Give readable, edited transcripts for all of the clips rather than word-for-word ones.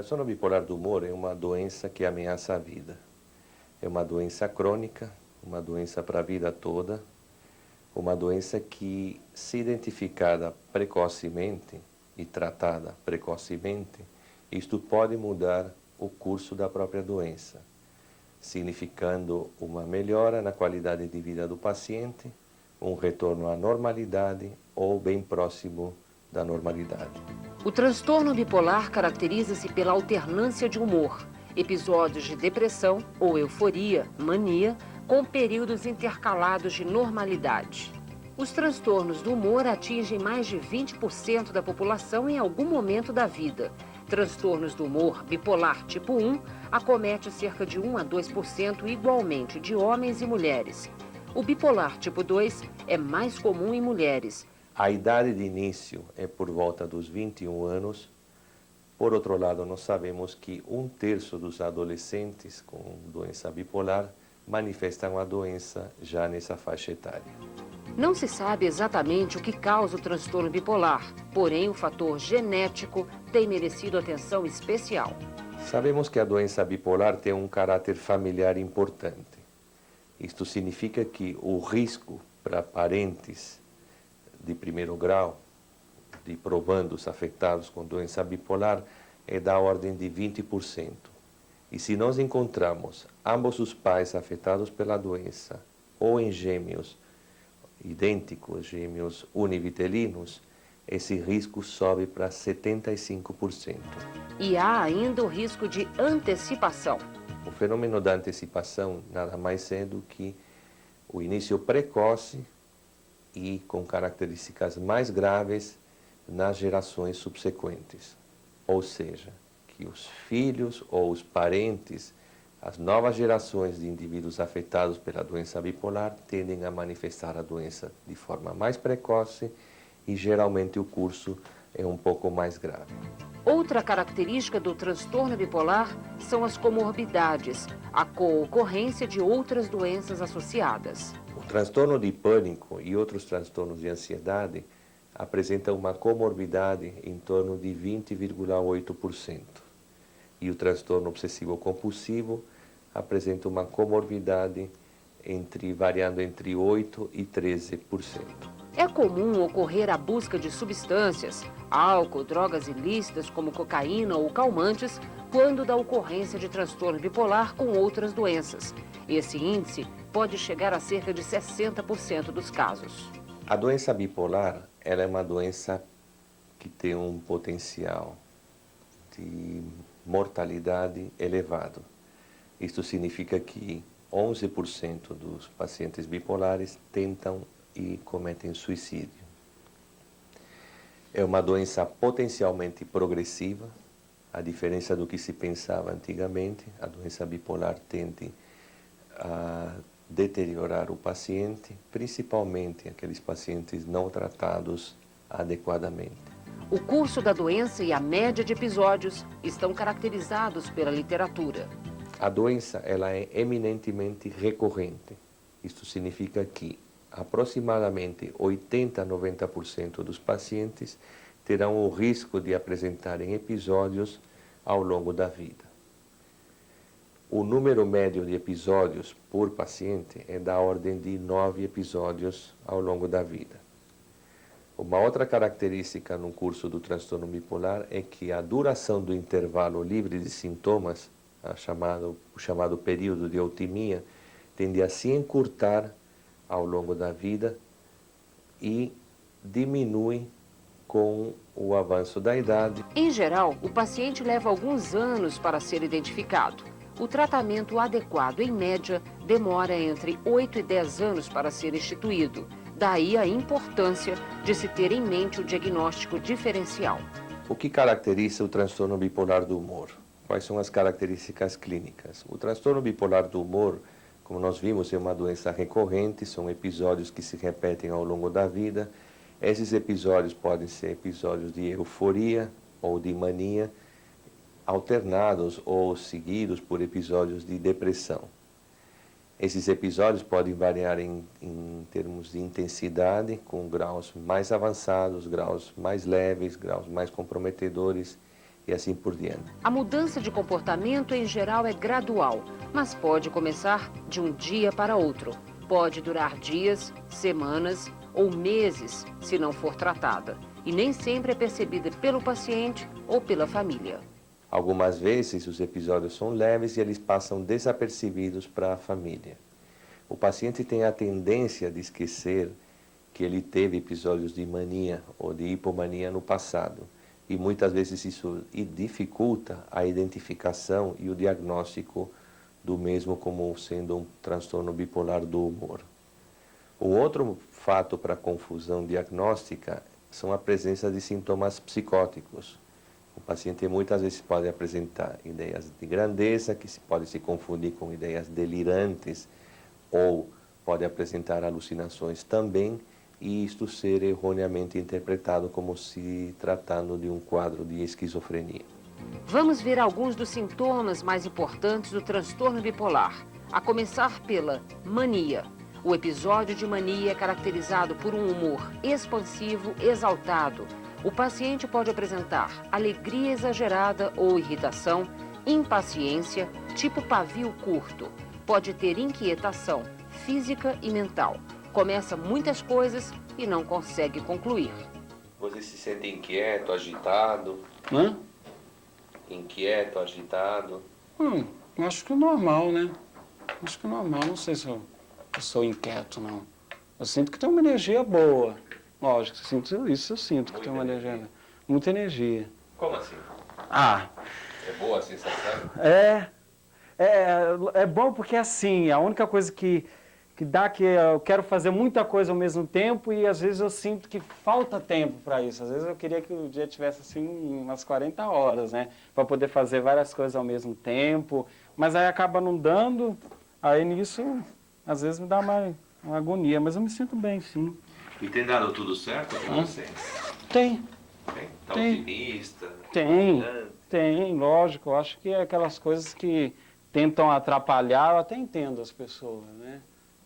transtorno bipolar do humor é uma doença que ameaça a vida. É uma doença crônica, uma doença para a vida toda, uma doença que, se identificada precocemente e tratada precocemente, isto pode mudar o curso da própria doença, significando uma melhora na qualidade de vida do paciente, um retorno à normalidade ou bem próximo da normalidade. O transtorno bipolar caracteriza-se pela alternância de humor, episódios de depressão ou euforia, mania, com períodos intercalados de normalidade. Os transtornos do humor atingem mais de 20% da população em algum momento da vida. Transtornos do humor bipolar tipo 1 acomete cerca de 1 a 2% igualmente de homens e mulheres. O bipolar tipo 2 é mais comum em mulheres. A idade de início é por volta dos 21 anos. Por outro lado, nós sabemos que 1/3 dos adolescentes com doença bipolar manifestam a doença já nessa faixa etária. Não se sabe exatamente o que causa o transtorno bipolar, porém o fator genético tem merecido atenção especial. Sabemos que a doença bipolar tem um caráter familiar importante. Isto significa que o risco para parentes de primeiro grau, de probandos afetados com doença bipolar, é da ordem de 20%. E se nós encontramos ambos os pais afetados pela doença, ou em gêmeos idênticos, gêmeos univitelinos, esse risco sobe para 75%. E há ainda o risco de antecipação. O fenômeno da antecipação nada mais é do que o início precoce e com características mais graves nas gerações subsequentes. Ou seja, que os filhos ou os parentes, as novas gerações de indivíduos afetados pela doença bipolar tendem a manifestar a doença de forma mais precoce e geralmente o curso é um pouco mais grave. Outra característica do transtorno bipolar são as comorbidades, a co-ocorrência de outras doenças associadas. O transtorno de pânico e outros transtornos de ansiedade apresentam uma comorbidade em torno de 20,8%. E o transtorno obsessivo-compulsivo apresenta uma comorbidade variando entre 8% e 13%. É comum ocorrer a busca de substâncias, álcool, drogas ilícitas como cocaína ou calmantes, quando da ocorrência de transtorno bipolar com outras doenças. Esse índice pode chegar a cerca de 60% dos casos. A doença bipolar, ela é uma doença que tem um potencial de mortalidade elevado. Isto significa que 11% dos pacientes bipolares tentam e cometem suicídio. É uma doença potencialmente progressiva, a diferença do que se pensava antigamente. A doença bipolar tende a deteriorar o paciente, principalmente aqueles pacientes não tratados adequadamente. O curso da doença e a média de episódios estão caracterizados pela literatura. A doença ela é eminentemente recorrente. Isto significa que aproximadamente 80 a 90% dos pacientes terão o risco de apresentarem episódios ao longo da vida. O número médio de episódios por paciente é da ordem de 9 episódios ao longo da vida. Uma outra característica no curso do transtorno bipolar é que a duração do intervalo livre de sintomas, o chamado período de eutimia, tende a se encurtar ao longo da vida e diminui com o avanço da idade. Em geral, o paciente leva alguns anos para ser identificado. O tratamento adequado, em média, demora entre 8 e 10 anos para ser instituído. Daí a importância de se ter em mente o diagnóstico diferencial. O que caracteriza o transtorno bipolar do humor? Quais são as características clínicas? O transtorno bipolar do humor, como nós vimos, é uma doença recorrente, são episódios que se repetem ao longo da vida. Esses episódios podem ser episódios de euforia ou de mania, alternados ou seguidos por episódios de depressão. Esses episódios podem variar em termos de intensidade, com graus mais avançados, graus mais leves, graus mais comprometedores e assim por diante. A mudança de comportamento, em geral, é gradual, mas pode começar de um dia para outro. Pode durar dias, semanas ou meses, se não for tratada. E nem sempre é percebida pelo paciente ou pela família. Algumas vezes os episódios são leves e eles passam desapercebidos para a família. O paciente tem a tendência de esquecer que ele teve episódios de mania ou de hipomania no passado. E muitas vezes isso dificulta a identificação e o diagnóstico do mesmo como sendo um transtorno bipolar do humor. O outro fato para confusão diagnóstica são a presença de sintomas psicóticos. O paciente muitas vezes pode apresentar ideias de grandeza, que pode se confundir com ideias delirantes, ou pode apresentar alucinações também, e isto ser erroneamente interpretado como se tratando de um quadro de esquizofrenia. Vamos ver alguns dos sintomas mais importantes do transtorno bipolar, a começar pela mania. O episódio de mania é caracterizado por um humor expansivo, exaltado. O paciente pode apresentar alegria exagerada ou irritação, impaciência, tipo pavio curto. Pode ter inquietação física e mental. Começa muitas coisas e não consegue concluir. Você se sente inquieto, agitado? Hã? Inquieto, agitado? Acho que é normal, né? Acho que é normal, não sei se eu sou inquieto, não. Eu sinto que tem uma energia boa. Lógico, eu sinto que tem uma energia. Muita energia. Como assim? Ah, É boa a sensação? é bom porque assim, a única coisa que dá que eu quero fazer muita coisa ao mesmo tempo e às vezes eu sinto que falta tempo para isso. Às vezes eu queria que o dia tivesse assim umas 40 horas, né? Para poder fazer várias coisas ao mesmo tempo, mas aí acaba não dando, aí nisso às vezes me dá uma agonia, mas eu me sinto bem, sim. E tem dado tudo certo com você? Tem. Tá Tem. otimista? Tem, lógico. Eu acho que é aquelas coisas que tentam atrapalhar, eu até entendo as pessoas, né?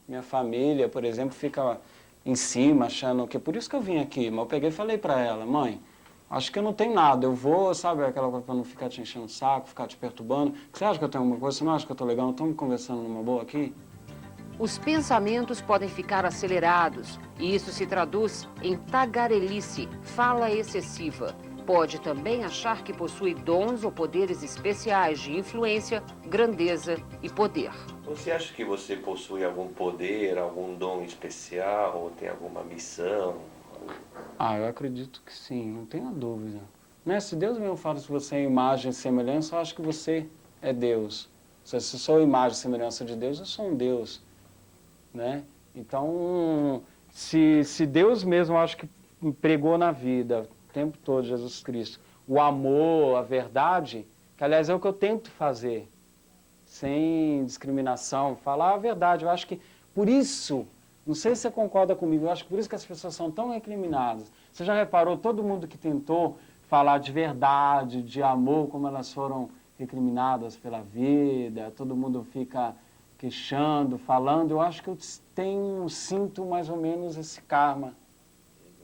Minha família, por exemplo, fica em cima, achando que... Por isso que eu vim aqui, mas eu peguei e falei para ela, mãe, acho que eu não tenho nada, eu vou, sabe, aquela coisa para não ficar te enchendo o saco, ficar te perturbando. Você acha que eu tenho alguma coisa? Você não acha que eu tô legal? Estamos conversando numa boa aqui? Os pensamentos podem ficar acelerados e isso se traduz em tagarelice, fala excessiva. Pode também achar que possui dons ou poderes especiais de influência, grandeza e poder. Você acha que você possui algum poder, algum dom especial, ou tem alguma missão? Eu acredito que sim, não tenho dúvida. Né? Se Deus mesmo fala que você é imagem e semelhança, eu acho que você é Deus. Se eu sou imagem e semelhança de Deus, eu sou um Deus. Né? Então, se Deus mesmo, eu acho que pregou na vida, o tempo todo, Jesus Cristo, o amor, a verdade, que aliás é o que eu tento fazer, sem discriminação, falar a verdade. Eu acho que por isso, não sei se você concorda comigo, eu acho que por isso que as pessoas são tão recriminadas. Você já reparou, todo mundo que tentou falar de verdade, de amor, como elas foram recriminadas pela vida, todo mundo fica queixando, falando, eu acho que eu sinto mais ou menos esse karma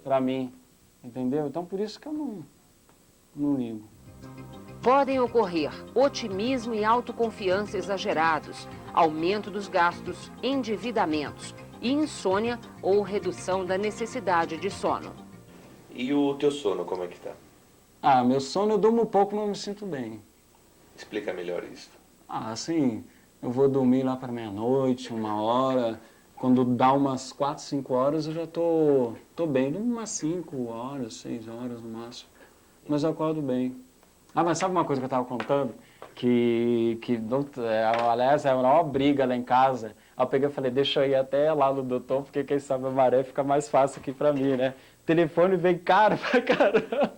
para mim, entendeu? Então, por isso que eu não ligo. Podem ocorrer otimismo e autoconfiança exagerados, aumento dos gastos, endividamentos, insônia ou redução da necessidade de sono. E o teu sono, como é que tá? Meu sono eu durmo pouco, mas eu me sinto bem. Explica melhor isso. Assim, eu vou dormir lá para meia-noite, 1h. Quando dá umas 4, 5 horas, eu já tô bem. Durmo umas 5 horas, 6 horas no máximo. Mas eu acordo bem. Mas sabe uma coisa que eu estava contando? Aliás, é uma maior briga lá em casa. Aí eu peguei e falei, deixa eu ir até lá no doutor, porque quem sabe a maré fica mais fácil aqui para mim, né? O telefone vem caro pra caramba.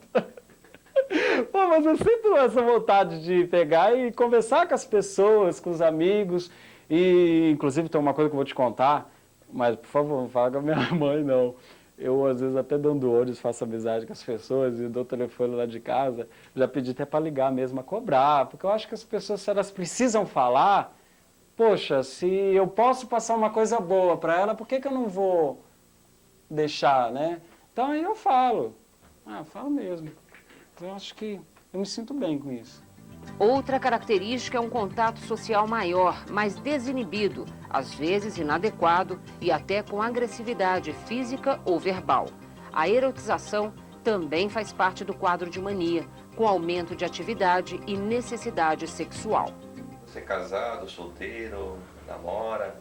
Pô, mas eu sinto essa vontade de pegar e conversar com as pessoas, com os amigos. E, inclusive, tem uma coisa que eu vou te contar, mas, por favor, não fala com a minha mãe, não. Eu, às vezes, até dando olhos, faço amizade com as pessoas e dou o telefone lá de casa. Já pedi até para ligar mesmo, a cobrar, porque eu acho que as pessoas, se elas precisam falar, poxa, se eu posso passar uma coisa boa para ela, por que eu não vou deixar, né? Então, aí eu falo. Eu falo mesmo. Eu acho que eu me sinto bem com isso. Outra característica é um contato social maior, mais desinibido, às vezes inadequado e até com agressividade física ou verbal. A erotização também faz parte do quadro de mania, com aumento de atividade e necessidade sexual. Você é casado, solteiro, namora?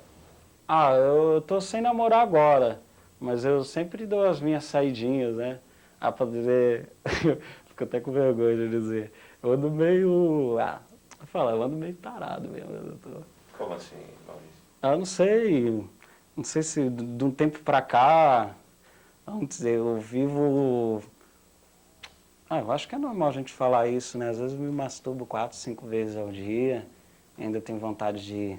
Ah, eu tô sem namorar agora, mas eu sempre dou as minhas saidinhas, né? Ah, pra dizer, fico até com vergonha de dizer, eu ando meio, eu ando meio tarado mesmo, doutor. Como assim, Maurício? Eu não sei se de um tempo pra cá, vamos dizer, eu vivo... eu acho que é normal a gente falar isso, né? Às vezes eu me masturbo 4, 5 vezes ao dia, ainda tenho vontade de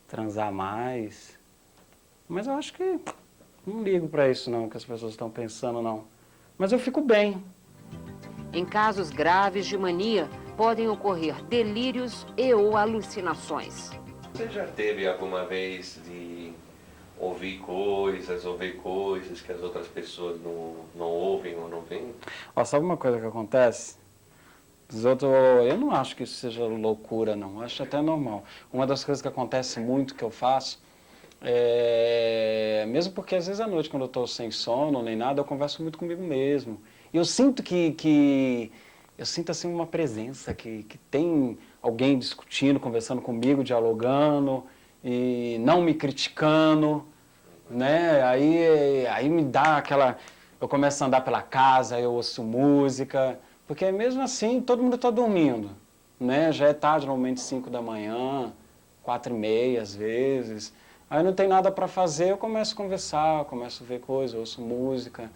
transar mais, mas eu acho que não ligo pra isso não, que as pessoas estão pensando não. Mas eu fico bem. Em casos graves de mania, podem ocorrer delírios e ou alucinações. Você já teve alguma vez de ouvir coisas ou ver coisas que as outras pessoas não ouvem ou não veem? Ó, sabe uma coisa que acontece? Eu não acho que isso seja loucura, não. Eu acho até normal. Uma das coisas que acontece muito, que eu faço, mesmo porque às vezes à noite, quando eu estou sem sono nem nada, eu converso muito comigo mesmo. E eu sinto eu sinto assim uma presença, que tem alguém discutindo, conversando comigo, dialogando e não me criticando, né? Aí me dá aquela... Eu começo a andar pela casa, eu ouço música, porque mesmo assim todo mundo está dormindo, né? Já é tarde, normalmente 5 da manhã, 4h30 às vezes. Aí não tem nada para fazer, eu começo a conversar, começo a ver coisas, ouço música.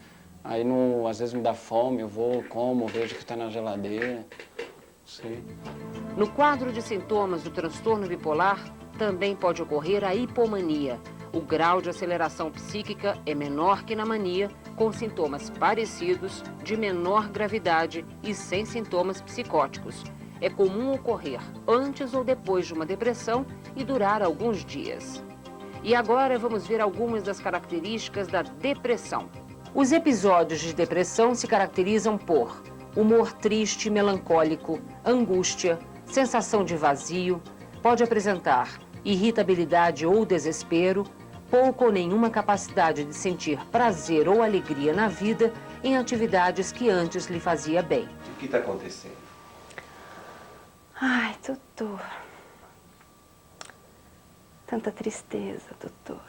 Aí às vezes me dá fome, eu vou, como, vejo o que está na geladeira. Sim. No quadro de sintomas do transtorno bipolar, também pode ocorrer a hipomania. O grau de aceleração psíquica é menor que na mania, com sintomas parecidos, de menor gravidade e sem sintomas psicóticos. É comum ocorrer antes ou depois de uma depressão e durar alguns dias. E agora vamos ver algumas das características da depressão. Os episódios de depressão se caracterizam por humor triste, melancólico, angústia, sensação de vazio, pode apresentar irritabilidade ou desespero, pouca ou nenhuma capacidade de sentir prazer ou alegria na vida em atividades que antes lhe fazia bem. O que está acontecendo? Ai, doutor. Tanta tristeza, doutor.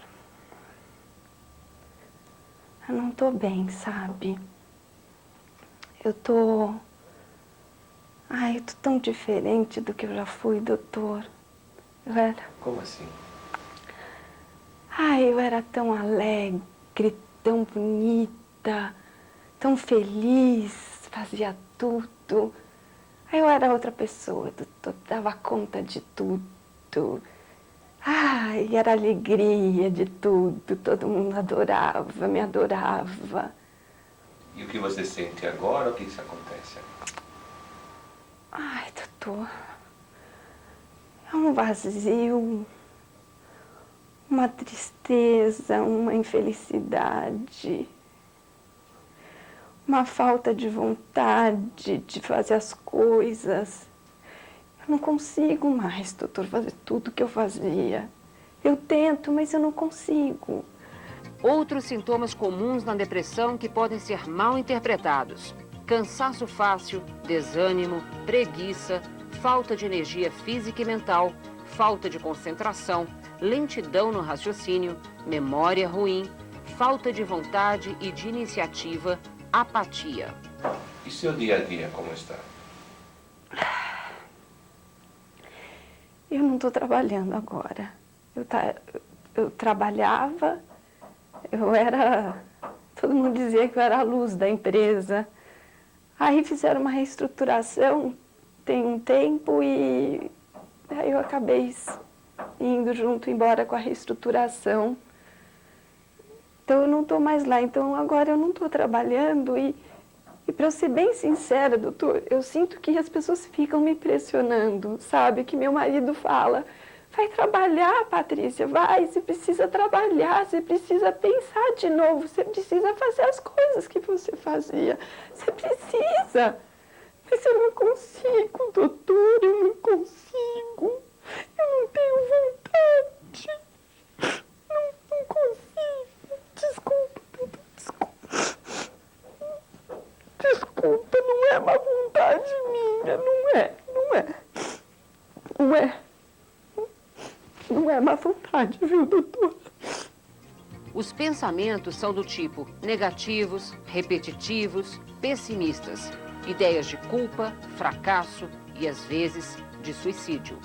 Eu não tô bem, sabe? Eu tô tão diferente do que eu já fui, doutor. Eu era... Como assim? eu era tão alegre, tão bonita, tão feliz, fazia tudo. Eu era outra pessoa, doutor, dava conta de tudo. Era alegria de tudo, todo mundo adorava, me adorava. E o que você sente agora, o que isso acontece? Doutor, é um vazio, uma tristeza, uma infelicidade, uma falta de vontade de fazer as coisas. Eu não consigo mais, doutor, fazer tudo que eu fazia. Eu tento, mas eu não consigo. Outros sintomas comuns na depressão que podem ser mal interpretados: cansaço fácil, desânimo, preguiça, falta de energia física e mental, falta de concentração, lentidão no raciocínio, memória ruim, falta de vontade e de iniciativa, apatia. E seu dia a dia, como está? Eu não estou trabalhando agora. Eu trabalhava, todo mundo dizia que eu era a luz da empresa. Aí fizeram uma reestruturação tem um tempo e aí eu acabei indo embora com a reestruturação. Então eu não estou mais lá, então agora eu não estou trabalhando e para eu ser bem sincera, doutor, eu sinto que as pessoas ficam me pressionando, sabe? Que meu marido fala, vai trabalhar, Patrícia, vai, você precisa trabalhar, você precisa pensar de novo, você precisa fazer as coisas que você fazia, você precisa. Mas eu não consigo, doutor, eu não consigo. Eu não tenho vontade. Não consigo. Desculpa, doutor, desculpa. Desculpa, não é uma vontade minha, não é. Não é má vontade, viu, doutor? Os pensamentos são do tipo negativos, repetitivos, pessimistas, ideias de culpa, fracasso e, às vezes, de suicídio.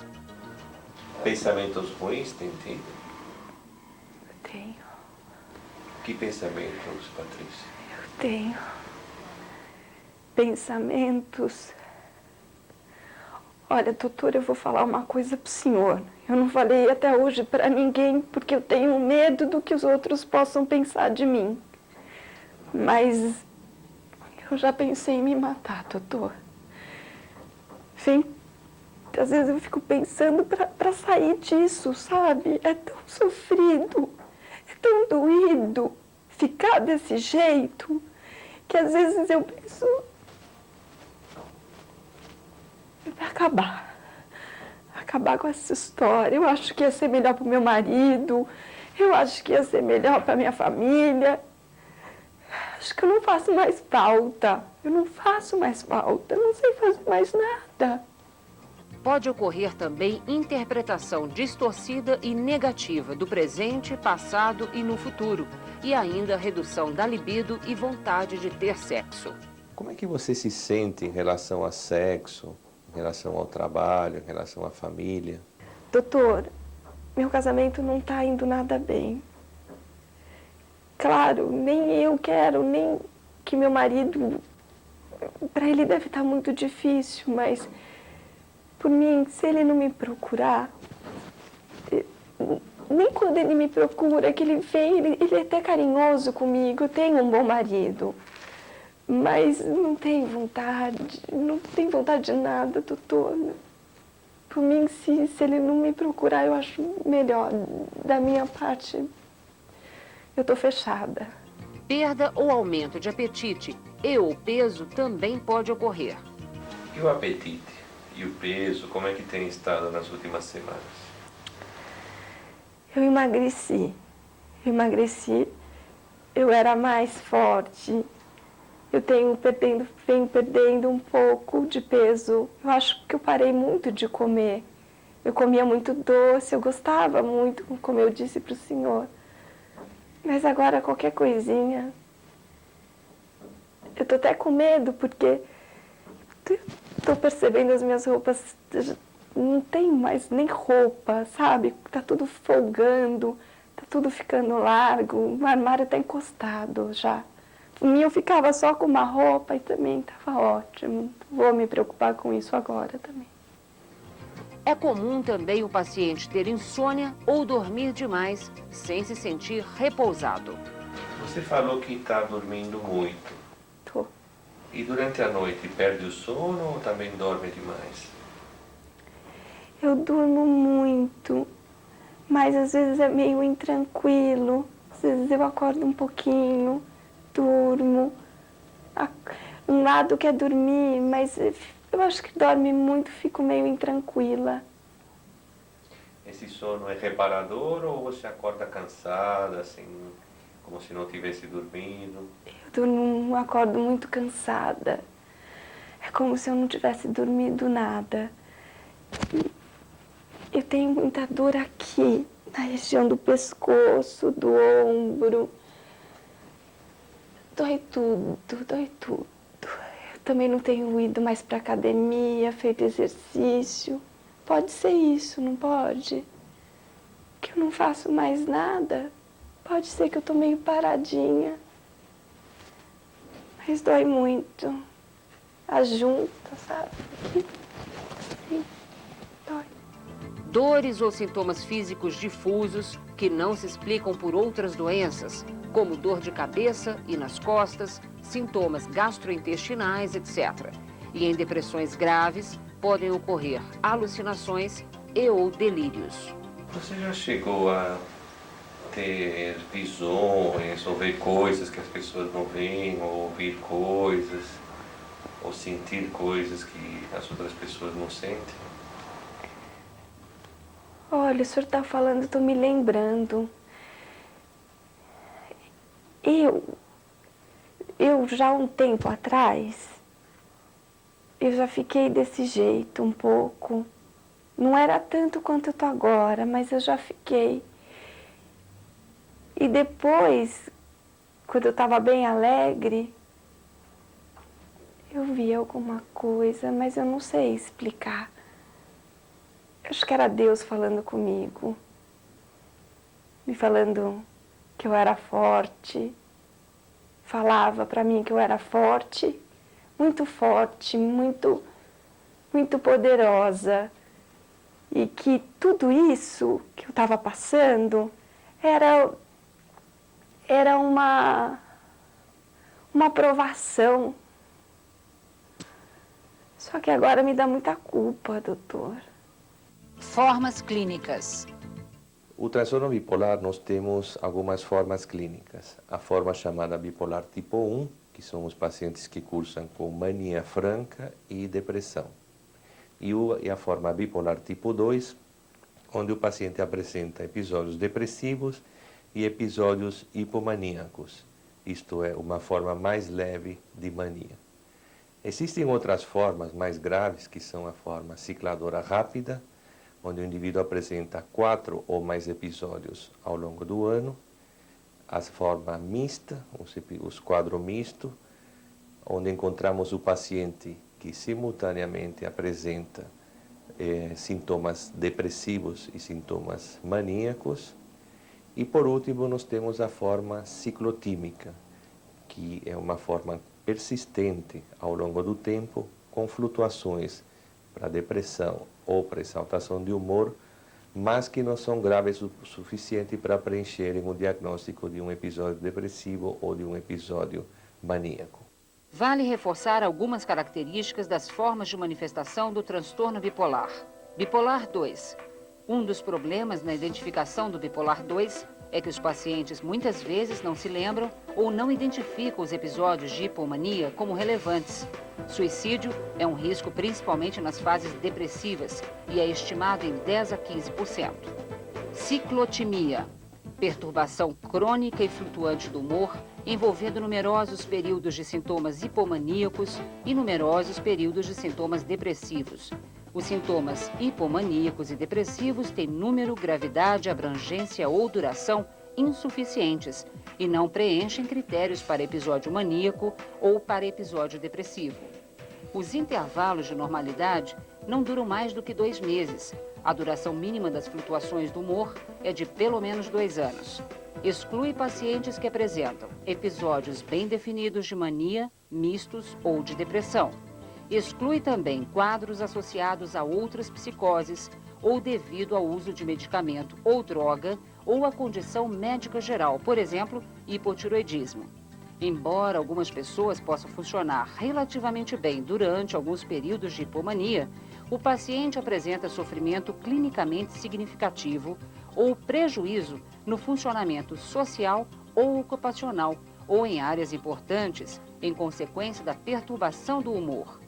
Pensamentos ruins, tem tido? Tenho, Que pensamentos, Patrícia? tenho. Pensamentos. Olha, doutor, eu vou falar uma coisa pro senhor. Eu não falei até hoje para ninguém porque eu tenho medo do que os outros possam pensar de mim. Mas eu já pensei em me matar, doutor. Às vezes eu fico pensando para sair disso, sabe? É tão sofrido, é tão doído ficar desse jeito que às vezes eu penso acabar com essa história. Eu acho que ia ser melhor para o meu marido, eu acho que ia ser melhor para minha família. Acho que eu não faço mais falta, eu não sei fazer mais nada. Pode ocorrer também interpretação distorcida e negativa do presente, passado e no futuro, e ainda redução da libido e vontade de ter sexo. Como é que você se sente em relação a sexo, em relação ao trabalho, em relação à família? Doutor, meu casamento não está indo nada bem. Claro, nem eu quero, nem que meu marido... Para ele deve estar muito difícil, mas... Por mim, se ele não me procurar... Nem quando ele me procura, que ele vem, ele é até carinhoso comigo, eu tenho um bom marido. Mas não tem vontade de nada, doutor. Por mim, se ele não me procurar, eu acho melhor. Da minha parte, eu estou fechada. Perda ou aumento de apetite e ou peso também pode ocorrer. E o apetite? E o peso, como é que tem estado nas últimas semanas? Eu emagreci, eu era mais forte, venho perdendo um pouco de peso. Eu acho que eu parei muito de comer. Eu comia muito doce, eu gostava muito, como eu disse para o senhor. Mas agora qualquer coisinha, eu estou até com medo, porque estou percebendo as minhas roupas... Não tenho mais nem roupa, sabe? Tá tudo folgando, tá tudo ficando largo, o armário tá encostado já. Por mim, eu ficava só com uma roupa e também estava ótimo. Vou me preocupar com isso agora também. É comum também o paciente ter insônia ou dormir demais sem se sentir repousado. Você falou que está dormindo muito. Tô. E durante a noite perde o sono ou também dorme demais? Eu durmo muito, mas às vezes é meio intranquilo. Às vezes eu acordo um pouquinho, durmo. Um lado quer dormir, mas eu acho que dorme muito, fico meio intranquila. Esse sono é reparador ou você acorda cansada, assim, como se não tivesse dormido? Eu acordo muito cansada. É como se eu não tivesse dormido nada. Eu tenho muita dor aqui, na região do pescoço, do ombro. Dói tudo, dói tudo. Eu também não tenho ido mais para academia, feito exercício. Pode ser isso, não pode? Que eu não faço mais nada. Pode ser que eu tô meio paradinha. Mas dói muito. A junta, sabe? Aqui. Sim, dói. Dores ou sintomas físicos difusos que não se explicam por outras doenças, como dor de cabeça e nas costas, sintomas gastrointestinais, etc. E em depressões graves, podem ocorrer alucinações e ou delírios. Você já chegou a ter visões ou ver coisas que as pessoas não veem, ou ouvir coisas? ou sentir coisas que as outras pessoas não sentem? Olha, o senhor está falando, estou me lembrando. Eu já há um tempo atrás, eu já fiquei desse jeito um pouco. Não era tanto quanto eu estou agora, mas eu já fiquei. E depois, quando eu estava bem alegre, eu vi alguma coisa, mas eu não sei explicar. Acho que era Deus falando comigo, me falando que eu era forte, falava para mim que eu era forte, muito poderosa, e que tudo isso que eu estava passando era uma aprovação. Só que agora me dá muita culpa, doutor. Formas clínicas. O transtorno bipolar, nós temos algumas formas clínicas. A forma chamada bipolar tipo 1, que são os pacientes que cursam com mania franca e depressão. E a forma bipolar tipo 2, onde o paciente apresenta episódios depressivos e episódios hipomaníacos. Isto é, uma forma mais leve de mania. Existem outras formas mais graves, que são a forma cicladora rápida, onde o indivíduo apresenta 4 ou mais episódios ao longo do ano. A forma mista, os quadros mistos, onde encontramos o paciente que simultaneamente apresenta sintomas depressivos e sintomas maníacos. E por último, nós temos a forma ciclotímica, que é uma forma persistente ao longo do tempo, com flutuações para depressão ou para exaltação de humor, mas que não são graves o suficiente para preencherem o diagnóstico de um episódio depressivo ou de um episódio maníaco. Vale reforçar algumas características das formas de manifestação do transtorno bipolar. Bipolar 2. Um dos problemas na identificação do bipolar 2 é que os pacientes muitas vezes não se lembram ou não identificam os episódios de hipomania como relevantes. Suicídio é um risco principalmente nas fases depressivas e é estimado em 10 a 15%. Ciclotimia. Perturbação crônica e flutuante do humor, envolvendo numerosos períodos de sintomas hipomaníacos e numerosos períodos de sintomas depressivos. Os sintomas hipomaníacos e depressivos têm número, gravidade, abrangência ou duração insuficientes e não preenchem critérios para episódio maníaco ou para episódio depressivo. Os intervalos de normalidade não duram mais do que 2 meses. A duração mínima das flutuações do humor é de pelo menos 2 anos. Exclui pacientes que apresentam episódios bem definidos de mania, mistos ou de depressão. Exclui também quadros associados a outras psicoses ou devido ao uso de medicamento ou droga ou a condição médica geral, por exemplo, hipotiroidismo. Embora algumas pessoas possam funcionar relativamente bem durante alguns períodos de hipomania, o paciente apresenta sofrimento clinicamente significativo ou prejuízo no funcionamento social ou ocupacional ou em áreas importantes em consequência da perturbação do humor.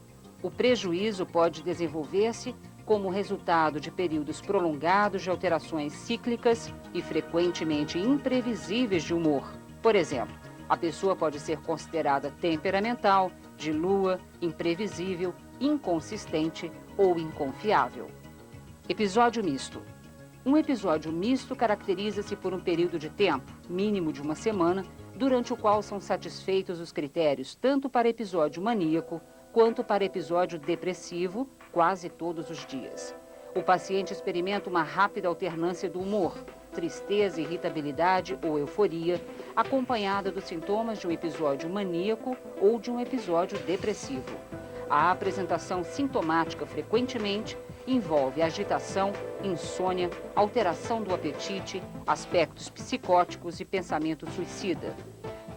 O prejuízo pode desenvolver-se como resultado de períodos prolongados de alterações cíclicas e frequentemente imprevisíveis de humor. Por exemplo, a pessoa pode ser considerada temperamental, de lua, imprevisível, inconsistente ou inconfiável. Episódio misto. Um episódio misto caracteriza-se por um período de tempo, mínimo de 1 semana, durante o qual são satisfeitos os critérios tanto para episódio maníaco quanto para episódio depressivo, quase todos os dias. O paciente experimenta uma rápida alternância do humor, tristeza, irritabilidade ou euforia, acompanhada dos sintomas de um episódio maníaco ou de um episódio depressivo. A apresentação sintomática frequentemente envolve agitação, insônia, alteração do apetite, aspectos psicóticos e pensamento suicida.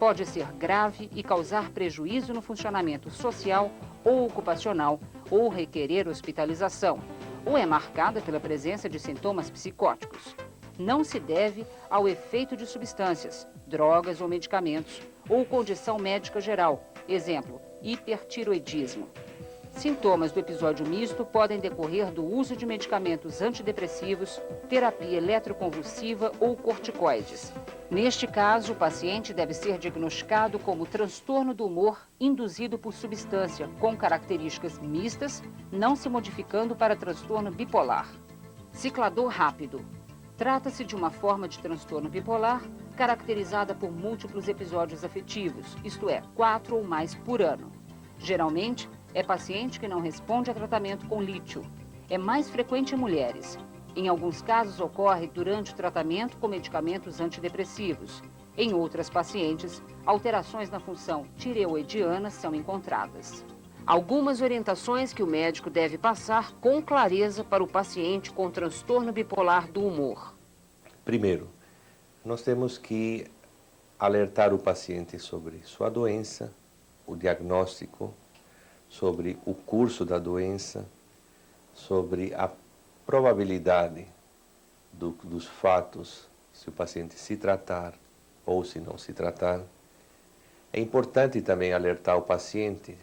Pode ser grave e causar prejuízo no funcionamento social ou ocupacional ou requerer hospitalização, ou é marcada pela presença de sintomas psicóticos. Não se deve ao efeito de substâncias, drogas ou medicamentos, ou condição médica geral, exemplo, hipertiroidismo. Sintomas do episódio misto podem decorrer do uso de medicamentos antidepressivos, terapia eletroconvulsiva ou corticoides. Neste caso, o paciente deve ser diagnosticado como transtorno do humor induzido por substância, com características mistas, não se modificando para transtorno bipolar. Ciclador rápido. Trata-se de uma forma de transtorno bipolar caracterizada por múltiplos episódios afetivos, isto é, 4 ou mais por ano. Geralmente, é paciente que não responde a tratamento com lítio. É mais frequente em mulheres. Em alguns casos, ocorre durante o tratamento com medicamentos antidepressivos. Em outras pacientes, alterações na função tireoidiana são encontradas. Algumas orientações que o médico deve passar com clareza para o paciente com transtorno bipolar do humor. Primeiro, nós temos que alertar o paciente sobre sua doença, o diagnóstico, sobre o curso da doença, sobre a probabilidade dos fatos, se o paciente se tratar ou se não se tratar. É importante também alertar o paciente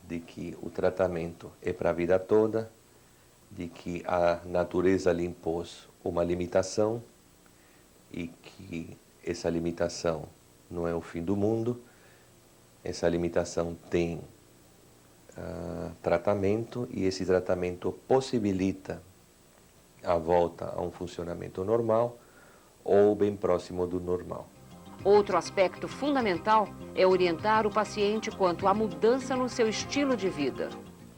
de que o tratamento é para a vida toda, de que a natureza lhe impôs uma limitação e que essa limitação não é o fim do mundo, essa limitação tem tratamento e esse tratamento possibilita a volta a um funcionamento normal ou bem próximo do normal. Outro aspecto fundamental é orientar o paciente quanto à mudança no seu estilo de vida.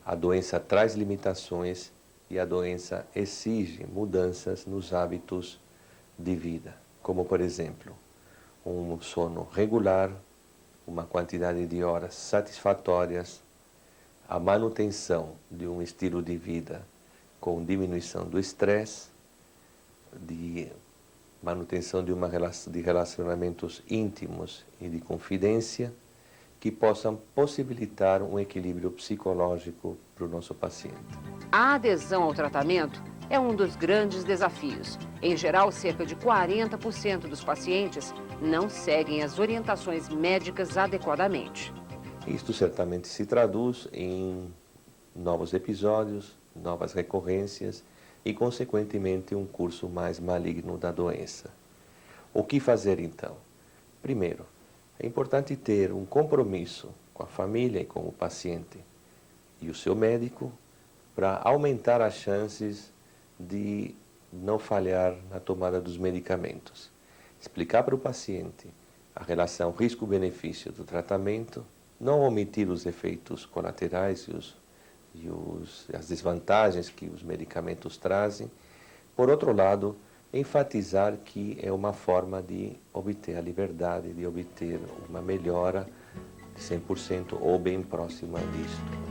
A doença traz limitações e a doença exige mudanças nos hábitos de vida, como, por exemplo, um sono regular, uma quantidade de horas satisfatórias, a manutenção de um estilo de vida com diminuição do estresse, de manutenção de relacionamentos íntimos e de confidência que possam possibilitar um equilíbrio psicológico para o nosso paciente. A adesão ao tratamento é um dos grandes desafios. Em geral, cerca de 40% dos pacientes não seguem as orientações médicas adequadamente. Isto certamente se traduz em novos episódios, novas recorrências e, consequentemente, um curso mais maligno da doença. O que fazer, então? Primeiro, é importante ter um compromisso com a família e com o paciente e o seu médico para aumentar as chances de não falhar na tomada dos medicamentos. Explicar para o paciente a relação risco-benefício do tratamento, não omitir os efeitos colaterais as desvantagens que os medicamentos trazem. Por outro lado, enfatizar que é uma forma de obter a liberdade, de obter uma melhora de 100% ou bem próxima disto.